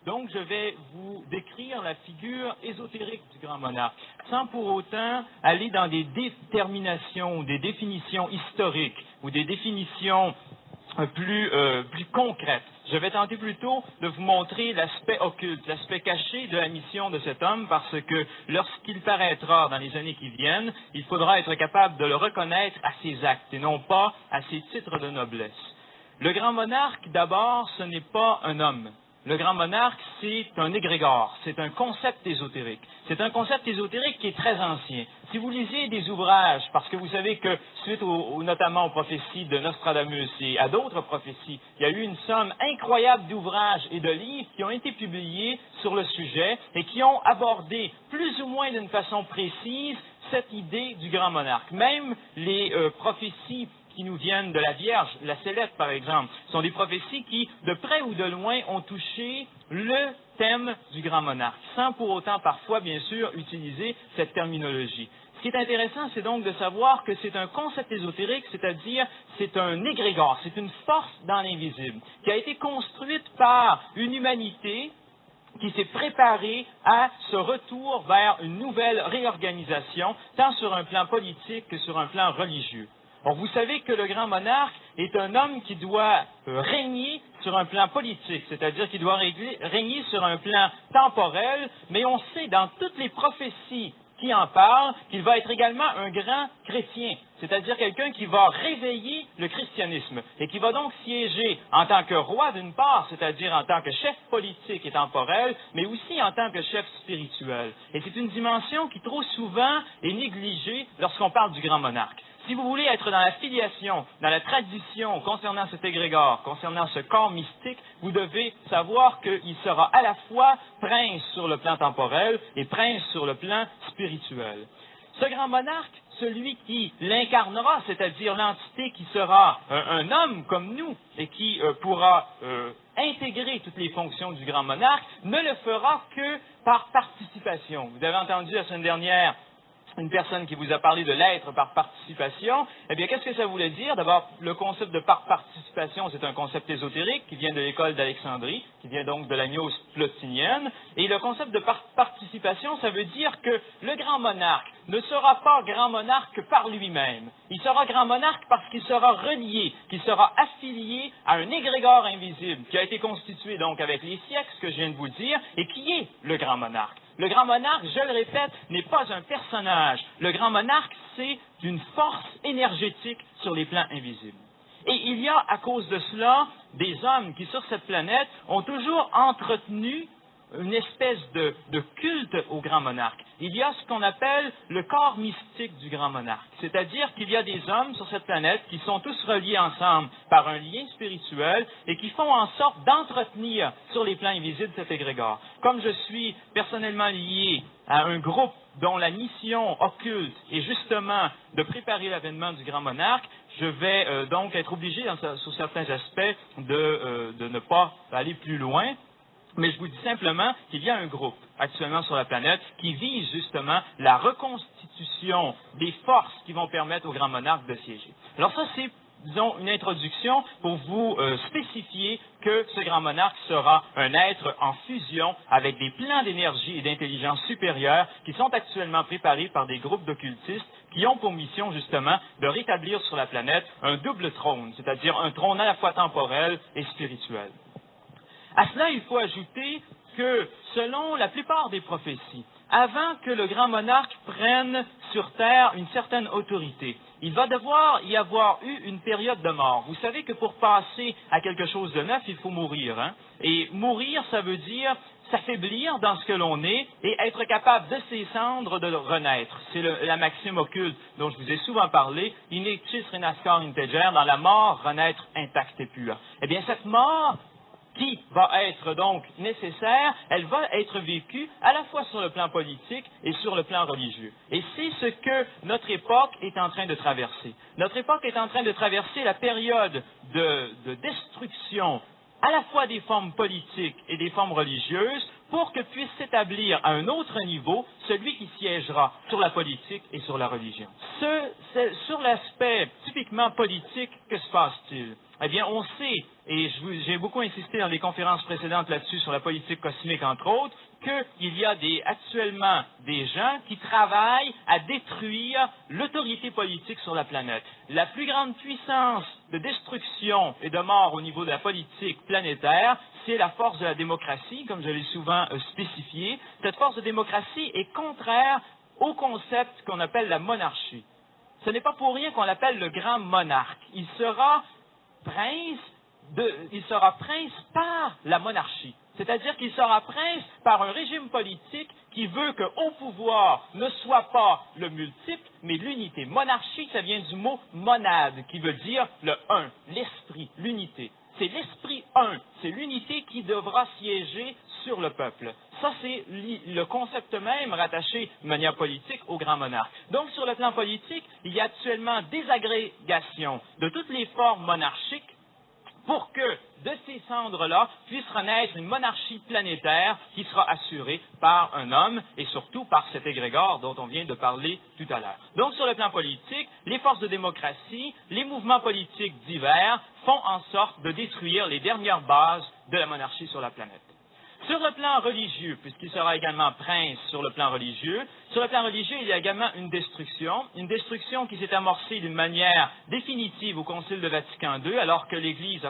Donc, je vais vous décrire la figure ésotérique du grand monarque, sans pour autant aller dans des déterminations, des définitions historiques ou des définitions plus concrètes. Je vais tenter plutôt de vous montrer l'aspect occulte, l'aspect caché de la mission de cet homme, parce que lorsqu'il paraîtra dans les années qui viennent, il faudra être capable de le reconnaître à ses actes et non pas à ses titres de noblesse. Le grand monarque, d'abord, ce n'est pas un homme. Le grand monarque, c'est un égrégore, c'est un concept ésotérique. C'est un concept ésotérique qui est très ancien. Si vous lisez des ouvrages, parce que vous savez que suite notamment aux prophéties de Nostradamus et à d'autres prophéties, il y a eu une somme incroyable d'ouvrages et de livres qui ont été publiés sur le sujet et qui ont abordé plus ou moins d'une façon précise cette idée du grand monarque. Même les prophéties qui nous viennent de la Vierge, la Céleste par exemple, sont des prophéties qui, de près ou de loin, ont touché le thème du grand monarque, sans pour autant parfois, bien sûr, utiliser cette terminologie. Ce qui est intéressant, c'est donc de savoir que c'est un concept ésotérique, c'est-à-dire c'est un égrégore, c'est une force dans l'invisible, qui a été construite par une humanité qui s'est préparée à ce retour vers une nouvelle réorganisation, tant sur un plan politique que sur un plan religieux. Or, vous savez que le grand monarque est un homme qui doit régner sur un plan politique, c'est-à-dire qu'il doit régner sur un plan temporel, mais on sait dans toutes les prophéties qui en parlent qu'il va être également un grand chrétien, c'est-à-dire quelqu'un qui va réveiller le christianisme et qui va donc siéger en tant que roi d'une part, c'est-à-dire en tant que chef politique et temporel, mais aussi en tant que chef spirituel. Et c'est une dimension qui trop souvent est négligée lorsqu'on parle du grand monarque. Si vous voulez être dans la filiation, dans la tradition concernant cet égrégore, concernant ce corps mystique, vous devez savoir qu'il sera à la fois prince sur le plan temporel et prince sur le plan spirituel. Ce grand monarque, celui qui l'incarnera, c'est-à-dire l'entité qui sera un homme comme nous et qui pourra intégrer toutes les fonctions du grand monarque, ne le fera que par participation. Vous avez entendu la semaine dernière une personne qui vous a parlé de l'être par participation. Eh bien, qu'est-ce que ça voulait dire? D'abord, le concept de par participation, c'est un concept ésotérique qui vient de l'école d'Alexandrie, qui vient donc de la gnose plotinienne. Et le concept de par participation, ça veut dire que le grand monarque ne sera pas grand monarque par lui-même. Il sera grand monarque parce qu'il sera relié, qu'il sera affilié à un égrégore invisible qui a été constitué donc avec les siècles, ce que je viens de vous dire, et qui est le grand monarque. Le grand monarque, je le répète, n'est pas un personnage. Le grand monarque, c'est une force énergétique sur les plans invisibles. Et il y a, à cause de cela, des hommes qui, sur cette planète, ont toujours entretenu une espèce de culte au grand monarque. Il y a ce qu'on appelle le corps mystique du grand monarque. C'est-à-dire qu'il y a des hommes sur cette planète qui sont tous reliés ensemble par un lien spirituel et qui font en sorte d'entretenir sur les plans invisibles cet égrégore. Comme je suis personnellement lié à un groupe dont la mission occulte est justement de préparer l'avènement du grand monarque, je vais donc être obligé, sur certains aspects, de ne pas aller plus loin. Mais je vous dis simplement qu'il y a un groupe actuellement sur la planète qui vise justement la reconstitution des forces qui vont permettre au grand monarque de siéger. Alors ça, c'est, disons, une introduction pour vous spécifier que ce grand monarque sera un être en fusion avec des plans d'énergie et d'intelligence supérieure qui sont actuellement préparés par des groupes d'occultistes qui ont pour mission justement de rétablir sur la planète un double trône, c'est-à-dire un trône à la fois temporel et spirituel. À cela, il faut ajouter que, selon la plupart des prophéties, avant que le grand monarque prenne sur Terre une certaine autorité, il va devoir y avoir eu une période de mort. Vous savez que pour passer à quelque chose de neuf, il faut mourir. Hein? Et mourir, ça veut dire s'affaiblir dans ce que l'on est et être capable de ses cendres de renaître. C'est la maxime occulte dont je vous ai souvent parlé, in ictis renascor integer, dans la mort, renaître intact et pur. Eh bien, cette mort qui va être donc nécessaire, elle va être vécue à la fois sur le plan politique et sur le plan religieux. Et c'est ce que notre époque est en train de traverser. Notre époque est en train de traverser la période de destruction à la fois des formes politiques et des formes religieuses pour que puisse s'établir à un autre niveau celui qui siégera sur la politique et sur la religion. Sur l'aspect typiquement politique, que se passe-t-il? Eh bien, on sait, et j'ai beaucoup insisté dans les conférences précédentes là-dessus sur la politique cosmique, entre autres, qu'il y a actuellement des gens qui travaillent à détruire l'autorité politique sur la planète. La plus grande puissance de destruction et de mort au niveau de la politique planétaire, c'est la force de la démocratie, comme je l'ai souvent spécifié. Cette force de démocratie est contraire au concept qu'on appelle la monarchie. Ce n'est pas pour rien qu'on l'appelle le grand monarque. Il sera prince par la monarchie. C'est-à-dire qu'il sera prince par un régime politique qui veut qu'au pouvoir ne soit pas le multiple, mais l'unité. Monarchie, ça vient du mot monade, qui veut dire le un, l'esprit, l'unité. C'est l'esprit un, c'est l'unité qui devra siéger sur le peuple. Ça, c'est le concept même rattaché de manière politique au grand monarque. Donc, sur le plan politique, il y a actuellement des agrégations de toutes les formes monarchiques pour que de ces cendres-là puisse renaître une monarchie planétaire qui sera assurée par un homme et surtout par cet égrégore dont on vient de parler tout à l'heure. Donc, sur le plan politique, les forces de démocratie, les mouvements politiques divers font en sorte de détruire les dernières bases de la monarchie sur la planète. Sur le plan religieux, puisqu'il sera également prince sur le plan religieux, il y a également une destruction qui s'est amorcée d'une manière définitive au Concile de Vatican II, alors que l'Église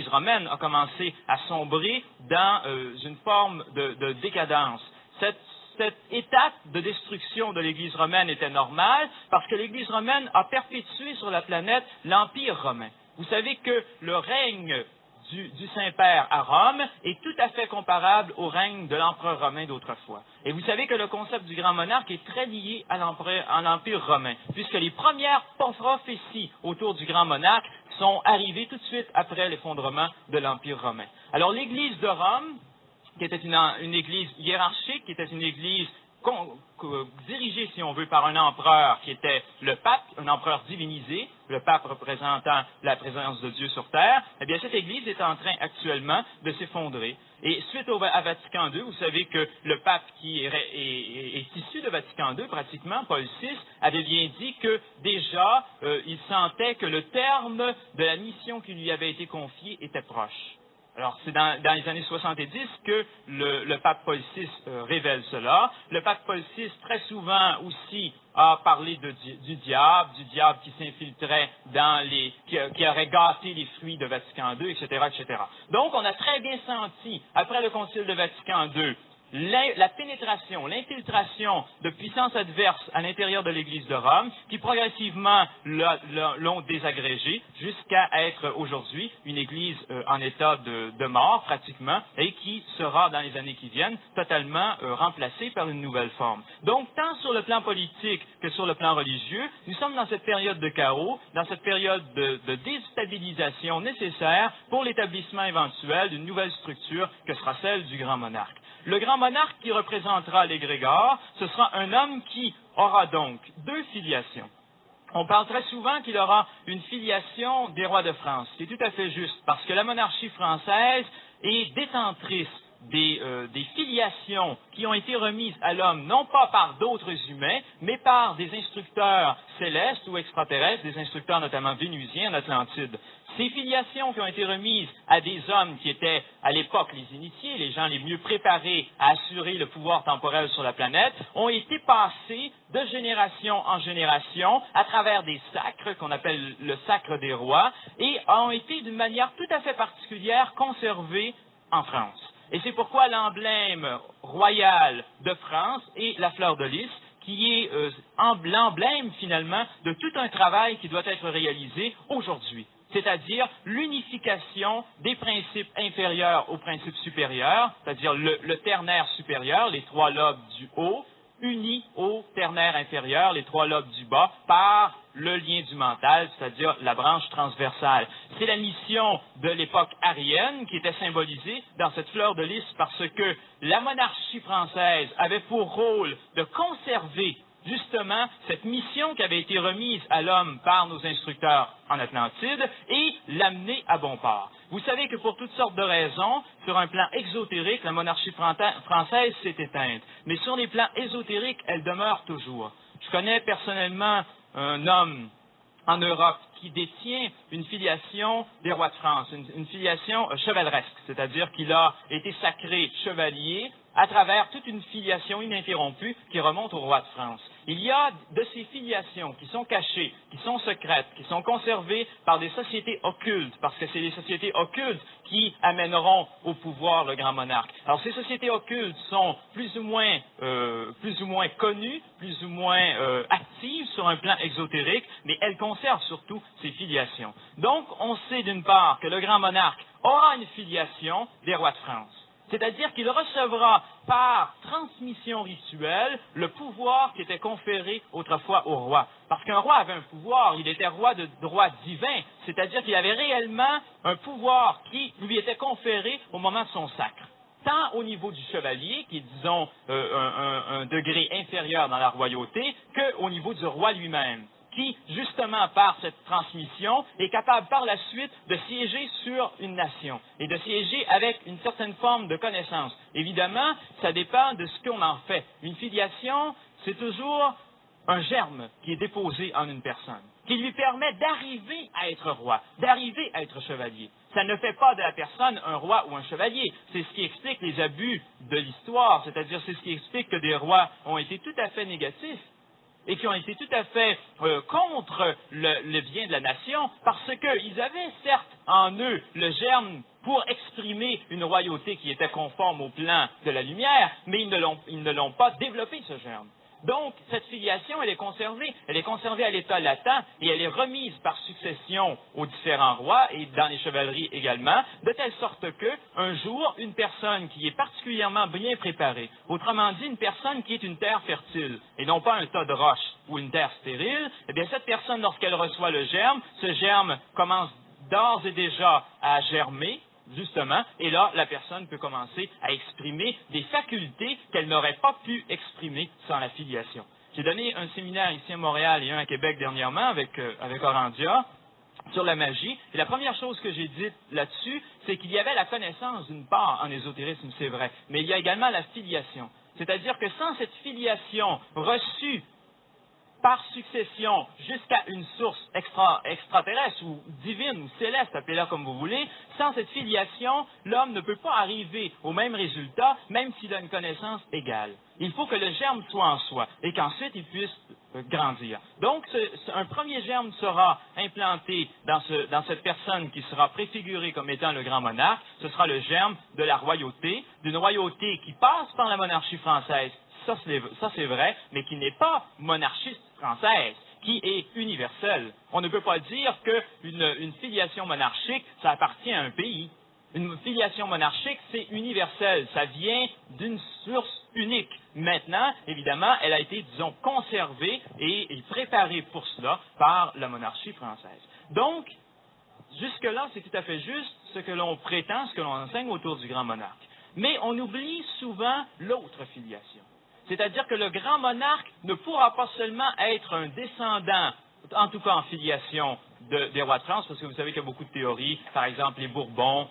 romaine a commencé à sombrer dans une forme de décadence. Cette étape de destruction de l'Église romaine était normale parce que l'Église romaine a perpétué sur la planète l'Empire romain. Vous savez que le règne du Saint-Père à Rome est tout à fait comparable au règne de l'empereur romain d'autrefois. Et vous savez que le concept du grand monarque est très lié à l'Empire romain, puisque les premières prophéties autour du grand monarque sont arrivées tout de suite après l'effondrement de l'Empire romain. Alors l'Église de Rome, qui était une église hiérarchique, qui était une église dirigé, si on veut, par un empereur qui était le pape, un empereur divinisé, le pape représentant la présence de Dieu sur terre, eh bien, cette Église est en train actuellement de s'effondrer. Et suite à Vatican II, vous savez que le pape qui est issu de Vatican II, pratiquement, Paul VI, avait bien dit que déjà, il sentait que le terme de la mission qui lui avait été confiée était proche. Alors, c'est dans les années 70 que le pape Paul VI révèle cela. Le pape Paul VI, très souvent aussi, a parlé du diable qui s'infiltrait qui aurait gâté les fruits de Vatican II, etc., etc. Donc, on a très bien senti, après le Concile de Vatican II, la pénétration, l'infiltration de puissances adverses à l'intérieur de l'Église de Rome, qui progressivement l'ont désagrégée jusqu'à être aujourd'hui une Église en état de mort, pratiquement, et qui sera, dans les années qui viennent, totalement remplacée par une nouvelle forme. Donc, tant sur le plan politique que sur le plan religieux, nous sommes dans cette période de chaos, dans cette période de déstabilisation nécessaire pour l'établissement éventuel d'une nouvelle structure que sera celle du grand monarque. Le grand monarque qui représentera l'égrégore, ce sera un homme qui aura donc deux filiations. On parle très souvent qu'il aura une filiation des rois de France. C'est tout à fait juste, parce que la monarchie française est détentrice des filiations qui ont été remises à l'homme, non pas par d'autres humains, mais par des instructeurs célestes ou extraterrestres, des instructeurs notamment vénusiens en Atlantide. Ces filiations qui ont été remises à des hommes qui étaient, à l'époque, les initiés, les gens les mieux préparés à assurer le pouvoir temporel sur la planète, ont été passées de génération en génération à travers des sacres, qu'on appelle le sacre des rois, et ont été d'une manière tout à fait particulière conservées en France. Et c'est pourquoi l'emblème royal de France est la fleur de lys, qui est l'emblème, finalement, de tout un travail qui doit être réalisé aujourd'hui. C'est-à-dire l'unification des principes inférieurs aux principes supérieurs, c'est-à-dire le ternaire supérieur, les trois lobes du haut, unis au ternaire inférieur, les trois lobes du bas, par le lien du mental, c'est-à-dire la branche transversale. C'est la mission de l'époque arienne qui était symbolisée dans cette fleur de lys parce que la monarchie française avait pour rôle de conserver justement cette mission qui avait été remise à l'homme par nos instructeurs en Atlantide et l'amener à bon port. Vous savez que pour toutes sortes de raisons, sur un plan exotérique, la monarchie française s'est éteinte. Mais sur les plans ésotériques, elle demeure toujours. Je connais personnellement un homme en Europe qui détient une filiation des rois de France, une filiation chevaleresque, c'est-à-dire qu'il a été sacré chevalier à travers toute une filiation ininterrompue qui remonte au roi de France. Il y a de ces filiations qui sont cachées, qui sont secrètes, qui sont conservées par des sociétés occultes, parce que c'est les sociétés occultes qui amèneront au pouvoir le grand monarque. Alors ces sociétés occultes sont plus ou moins connues, plus ou moins actives sur un plan exotérique, mais elles conservent surtout ces filiations. Donc on sait d'une part que le grand monarque aura une filiation des rois de France. C'est-à-dire qu'il recevra par transmission rituelle le pouvoir qui était conféré autrefois au roi. Parce qu'un roi avait un pouvoir, il était roi de droit divin, c'est-à-dire qu'il avait réellement un pouvoir qui lui était conféré au moment de son sacre. Tant au niveau du chevalier, qui est, disons, un degré inférieur dans la royauté, qu'au niveau du roi lui-même, qui, justement, par cette transmission, est capable par la suite de siéger sur une nation et de siéger avec une certaine forme de connaissance. Évidemment, ça dépend de ce qu'on en fait. Une filiation, c'est toujours un germe qui est déposé en une personne, qui lui permet d'arriver à être roi, d'arriver à être chevalier. Ça ne fait pas de la personne un roi ou un chevalier. C'est ce qui explique les abus de l'histoire, c'est-à-dire c'est ce qui explique que des rois ont été tout à fait négatifs et qui ont été tout à fait contre le bien de la nation, parce qu'ils avaient certes en eux le germe pour exprimer une royauté qui était conforme au plan de la lumière, mais ils ne l'ont pas développé, ce germe. Donc, cette filiation, elle est conservée à l'état latent et elle est remise par succession aux différents rois et dans les chevaleries également, de telle sorte que, un jour, une personne qui est particulièrement bien préparée, autrement dit, une personne qui est une terre fertile et non pas un tas de roches ou une terre stérile, eh bien, cette personne, lorsqu'elle reçoit le germe, ce germe commence d'ores et déjà à germer, justement, et là, la personne peut commencer à exprimer des facultés qu'elle n'aurait pas pu exprimer sans la filiation. J'ai donné un séminaire ici à Montréal et un à Québec dernièrement avec Orandia sur la magie, et la première chose que j'ai dite là-dessus, c'est qu'il y avait la connaissance d'une part en ésotérisme, c'est vrai, mais il y a également la filiation. C'est-à-dire que sans cette filiation reçue par succession jusqu'à une source extraterrestre ou divine ou céleste, appelez-la comme vous voulez, sans cette filiation, l'homme ne peut pas arriver au même résultat, même s'il a une connaissance égale. Il faut que le germe soit en soi et qu'ensuite il puisse grandir. Donc, un premier germe sera implanté dans cette personne qui sera préfigurée comme étant le grand monarque. Ce sera le germe de la royauté, d'une royauté qui passe par la monarchie française. Ça, c'est vrai, mais qui n'est pas monarchiste française, qui est universelle. On ne peut pas dire qu'une filiation monarchique, ça appartient à un pays. Une filiation monarchique, c'est universel. Ça vient d'une source unique. Maintenant, évidemment, elle a été, disons, conservée et préparée pour cela par la monarchie française. Donc, jusque-là, c'est tout à fait juste ce que l'on prétend, ce que l'on enseigne autour du grand monarque. Mais on oublie souvent l'autre filiation. C'est-à-dire que le grand monarque ne pourra pas seulement être un descendant, en tout cas en filiation des rois de France, parce que vous savez qu'il y a beaucoup de théories, par exemple les Bourbons,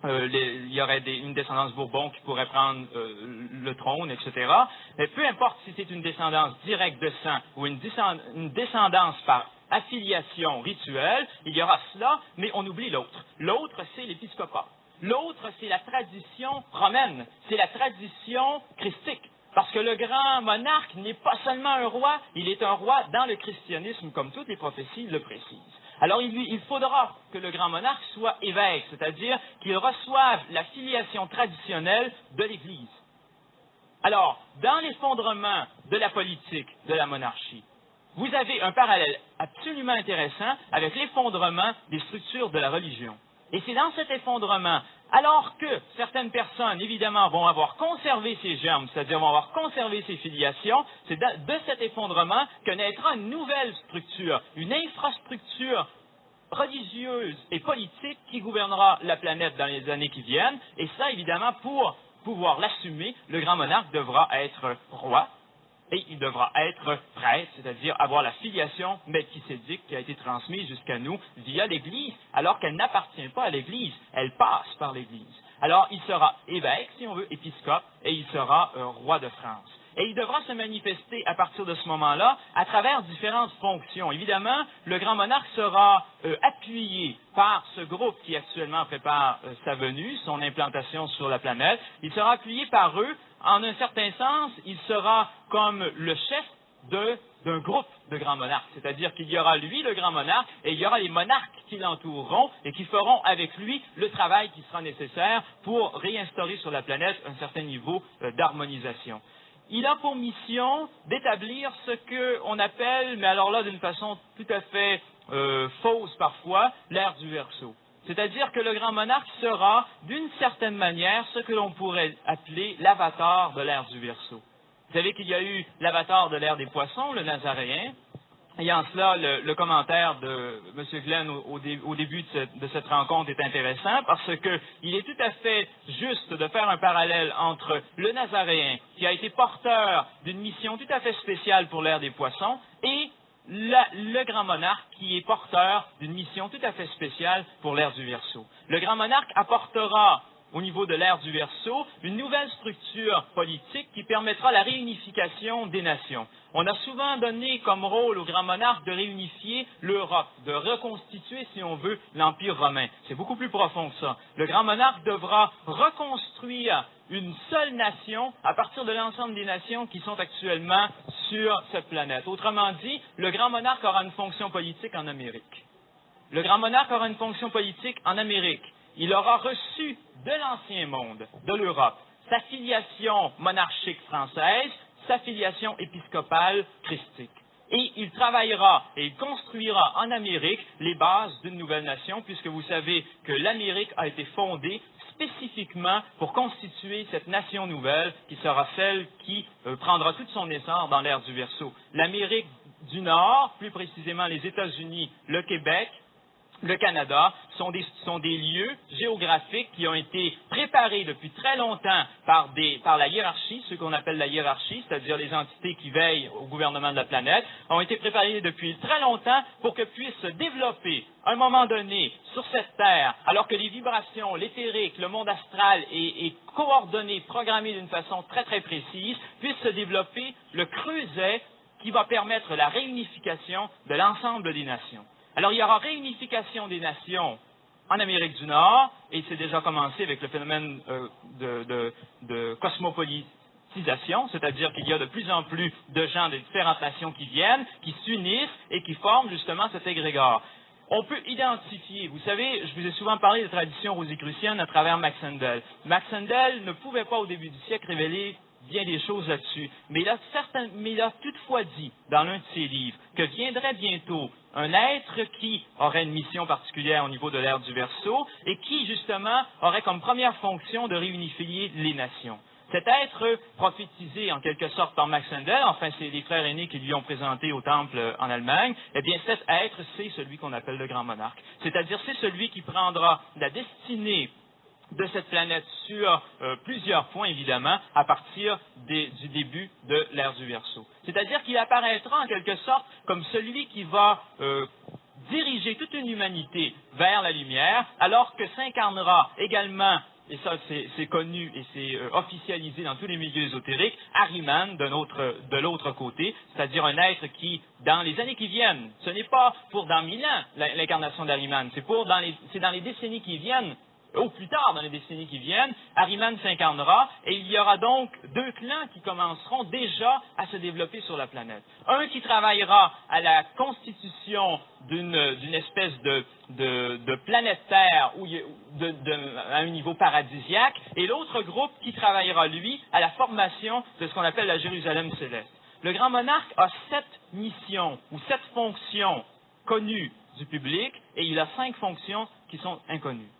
il y aurait une descendance Bourbon qui pourrait prendre le trône, etc. Mais peu importe si c'est une descendance directe de sang ou une descendance par affiliation rituelle, il y aura cela, mais on oublie l'autre. L'autre, c'est l'épiscopat. L'autre, c'est la tradition romaine, c'est la tradition christique. Parce que le grand monarque n'est pas seulement un roi, il est un roi dans le christianisme, comme toutes les prophéties le précisent. Alors il faudra que le grand monarque soit évêque, c'est-à-dire qu'il reçoive la filiation traditionnelle de l'Église. Alors, dans l'effondrement de la politique de la monarchie, vous avez un parallèle absolument intéressant avec l'effondrement des structures de la religion. Et c'est dans cet effondrement, alors que certaines personnes, évidemment, vont avoir conservé ces germes, c'est-à-dire vont avoir conservé ces filiations, c'est de cet effondrement que naîtra une nouvelle structure, une infrastructure religieuse et politique qui gouvernera la planète dans les années qui viennent. Et ça, évidemment, pour pouvoir l'assumer, le grand monarque devra être roi. Et il devra être prêtre, c'est-à-dire avoir la filiation melchisédique qui a été transmise jusqu'à nous via l'Église, alors qu'elle n'appartient pas à l'Église, elle passe par l'Église. Alors, il sera évêque, si on veut, épiscope, et il sera roi de France. Et il devra se manifester à partir de ce moment-là à travers différentes fonctions. Évidemment, le grand monarque sera appuyé par ce groupe qui actuellement prépare sa venue, son implantation sur la planète. Il sera appuyé par eux. En un certain sens, il sera comme le chef d'un groupe de grands monarques. C'est-à-dire qu'il y aura lui, le grand monarque, et il y aura les monarques qui l'entoureront et qui feront avec lui le travail qui sera nécessaire pour réinstaurer sur la planète un certain niveau d'harmonisation. Il a pour mission d'établir ce qu'on appelle, mais alors là d'une façon tout à fait fausse parfois, l'ère du Verseau. C'est-à-dire que le grand monarque sera, d'une certaine manière, ce que l'on pourrait appeler l'avatar de l'ère du Verseau. Vous savez qu'il y a eu l'avatar de l'ère des poissons, le Nazaréen. Et en cela, le commentaire de M. Glenn au début de cette rencontre est intéressant parce qu'il est tout à fait juste de faire un parallèle entre le Nazaréen, qui a été porteur d'une mission tout à fait spéciale pour l'ère des poissons, et le grand monarque qui est porteur d'une mission tout à fait spéciale pour l'ère du Verseau. Le grand monarque apportera au niveau de l'ère du Verseau, une nouvelle structure politique qui permettra la réunification des nations. On a souvent donné comme rôle au grand monarque de réunifier l'Europe, de reconstituer, si on veut, l'Empire romain. C'est beaucoup plus profond que ça. Le grand monarque devra reconstruire une seule nation à partir de l'ensemble des nations qui sont actuellement sur cette planète. Autrement dit, le grand monarque aura une fonction politique en Amérique. Le grand monarque aura une fonction politique en Amérique. Il aura reçu de l'ancien monde, de l'Europe, sa filiation monarchique française, sa filiation épiscopale christique. Et il travaillera et il construira en Amérique les bases d'une nouvelle nation, puisque vous savez que l'Amérique a été fondée spécifiquement pour constituer cette nation nouvelle qui sera celle qui prendra toute son essor dans l'ère du Verseau. L'Amérique du Nord, plus précisément les États-Unis, le Québec, le Canada, sont des lieux géographiques qui ont été préparés depuis très longtemps par la hiérarchie, ce qu'on appelle la hiérarchie, c'est-à-dire les entités qui veillent au gouvernement de la planète, ont été préparés depuis très longtemps pour que puissent se développer, à un moment donné, sur cette Terre, alors que les vibrations, l'éthérique, le monde astral est coordonné, programmé d'une façon très très précise, puisse se développer le creuset qui va permettre la réunification de l'ensemble des nations. Alors, il y aura réunification des nations en Amérique du Nord, et c'est déjà commencé avec le phénomène de cosmopolitisation, c'est-à-dire qu'il y a de plus en plus de gens des différentes nations qui viennent, qui s'unissent et qui forment justement cet égrégore. On peut identifier, vous savez, je vous ai souvent parlé de tradition rosicrucienne à travers Max Handel. Max Handel ne pouvait pas au début du siècle révéler bien des choses là-dessus, mais il a toutefois dit dans l'un de ses livres que viendrait bientôt un être qui aurait une mission particulière au niveau de l'ère du Verseau et qui, justement, aurait comme première fonction de réunifier les nations. Cet être prophétisé en quelque sorte par Max Handel, enfin c'est les frères aînés qui lui ont présenté au temple en Allemagne, eh bien cet être c'est celui qu'on appelle le grand monarque. C'est-à-dire c'est celui qui prendra la destinée de cette planète sur plusieurs points, évidemment, à partir du début de l'ère du Verseau. C'est-à-dire qu'il apparaîtra en quelque sorte comme celui qui va diriger toute une humanité vers la lumière, alors que s'incarnera également, et ça c'est connu et c'est officialisé dans tous les milieux ésotériques, Ahriman de l'autre côté, c'est-à-dire un être qui, dans les années qui viennent, ce n'est pas pour dans 1000 ans l'incarnation d'Ahriman, c'est dans les décennies qui viennent, au plus tard dans les décennies qui viennent, Ahriman s'incarnera et il y aura donc deux clans qui commenceront déjà à se développer sur la planète. Un qui travaillera à la constitution d'une espèce de planète Terre à un niveau paradisiaque et l'autre groupe qui travaillera, lui, à la formation de ce qu'on appelle la Jérusalem céleste. Le grand monarque a 7 missions ou 7 fonctions connues du public et il a 5 fonctions qui sont inconnues.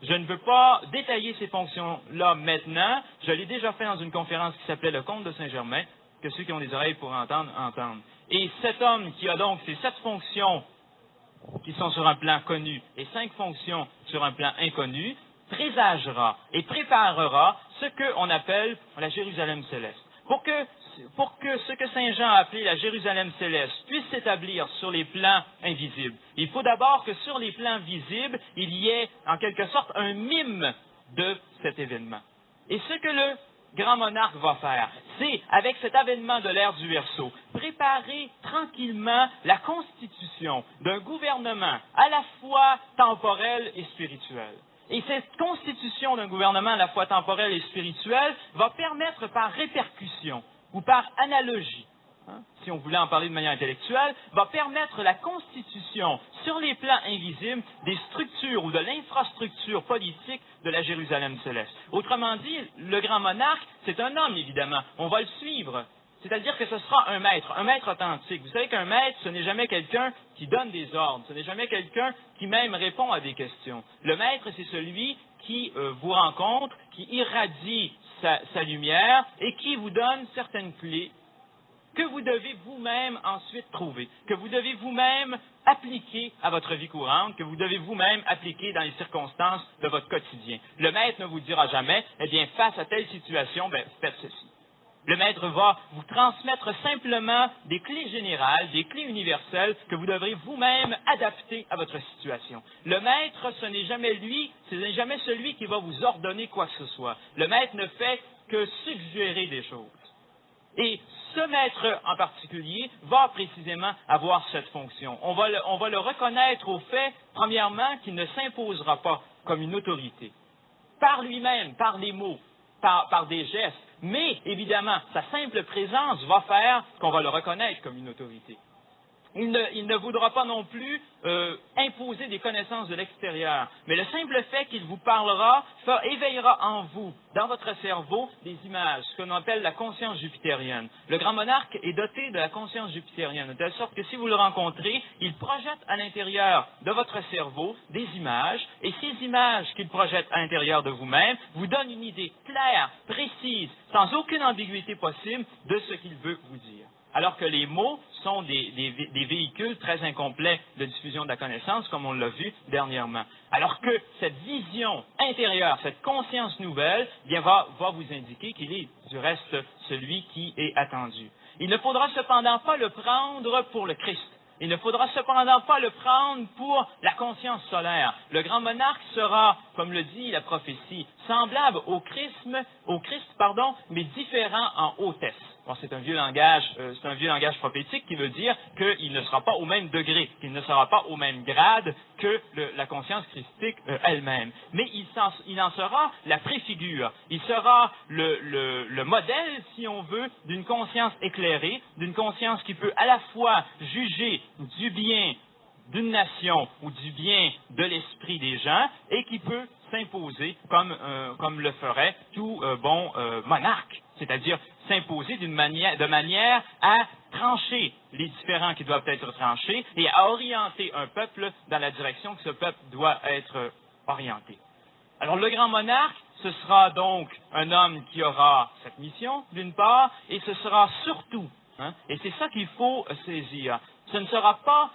Je ne veux pas détailler ces fonctions-là maintenant. Je l'ai déjà fait dans une conférence qui s'appelait Le Comte de Saint-Germain, que ceux qui ont des oreilles pour entendre, entendent. Et cet homme qui a donc ces 7 fonctions qui sont sur un plan connu et 5 fonctions sur un plan inconnu, présagera et préparera ce qu'on appelle la Jérusalem céleste. Pour que ce que Saint Jean a appelé la Jérusalem céleste puisse s'établir sur les plans invisibles, il faut d'abord que sur les plans visibles, il y ait en quelque sorte un mime de cet événement. Et ce que grand monarque va faire, c'est, avec cet avènement de l'ère du Verseau, préparer tranquillement la constitution d'un gouvernement à la fois temporel et spirituel. Et cette constitution d'un gouvernement à la fois temporel et spirituel va permettre par répercussion ou par analogie, si on voulait en parler de manière intellectuelle, va permettre la constitution sur les plans invisibles des structures ou de l'infrastructure politique de la Jérusalem céleste. Autrement dit, le grand monarque, c'est un homme, évidemment. On va le suivre. C'est-à-dire que ce sera un maître authentique. Vous savez qu'un maître, ce n'est jamais quelqu'un qui donne des ordres, ce n'est jamais quelqu'un qui même répond à des questions. Le maître, c'est celui qui vous rencontre, qui irradie sa lumière et qui vous donne certaines clés que vous devez vous-même ensuite trouver, que vous devez vous-même appliquer à votre vie courante, que vous devez vous-même appliquer dans les circonstances de votre quotidien. Le maître ne vous dira jamais, eh bien, face à telle situation, faites ceci. Le maître va vous transmettre simplement des clés générales, des clés universelles que vous devrez vous-même adapter à votre situation. Le maître, ce n'est jamais lui, ce n'est jamais celui qui va vous ordonner quoi que ce soit. Le maître ne fait que suggérer des choses. Et ce maître en particulier va précisément avoir cette fonction. On va le reconnaître au fait, premièrement, qu'il ne s'imposera pas comme une autorité. Par lui-même, par les mots, par des gestes. Mais, évidemment, sa simple présence va faire qu'on va le reconnaître comme une autorité. Il ne voudra pas non plus imposer des connaissances de l'extérieur. Mais le simple fait qu'il vous parlera éveillera en vous, dans votre cerveau, des images, ce qu'on appelle la conscience jupitérienne. Le grand monarque est doté de la conscience jupitérienne, de telle sorte que si vous le rencontrez, il projette à l'intérieur de votre cerveau des images, et ces images qu'il projette à l'intérieur de vous-même vous donnent une idée claire, précise, sans aucune ambiguïté possible de ce qu'il veut vous dire. Alors que les mots sont des véhicules très incomplets de diffusion de la connaissance, comme on l'a vu dernièrement. Alors que cette vision intérieure, cette conscience nouvelle, va vous indiquer qu'il est, du reste, celui qui est attendu. Il ne faudra cependant pas le prendre pour le Christ. Il ne faudra cependant pas le prendre pour la conscience solaire. Le grand monarque sera, comme le dit la prophétie, semblable au Christ, mais différent en hautesse. Bon, c'est un vieux langage prophétique qui veut dire qu'il ne sera pas au même degré, qu'il ne sera pas au même grade que la conscience christique elle-même. Mais il en sera la préfigure. Il sera le modèle, si on veut, d'une conscience éclairée, d'une conscience qui peut à la fois juger du bien d'une nation ou du bien de l'esprit des gens et qui peut s'imposer comme le ferait tout bon monarque, c'est-à-dire s'imposer de manière à trancher les différends qui doivent être tranchés et à orienter un peuple dans la direction que ce peuple doit être orienté. Alors le grand monarque, ce sera donc un homme qui aura cette mission, d'une part, et ce sera surtout, et c'est ça qu'il faut saisir, ce ne sera pas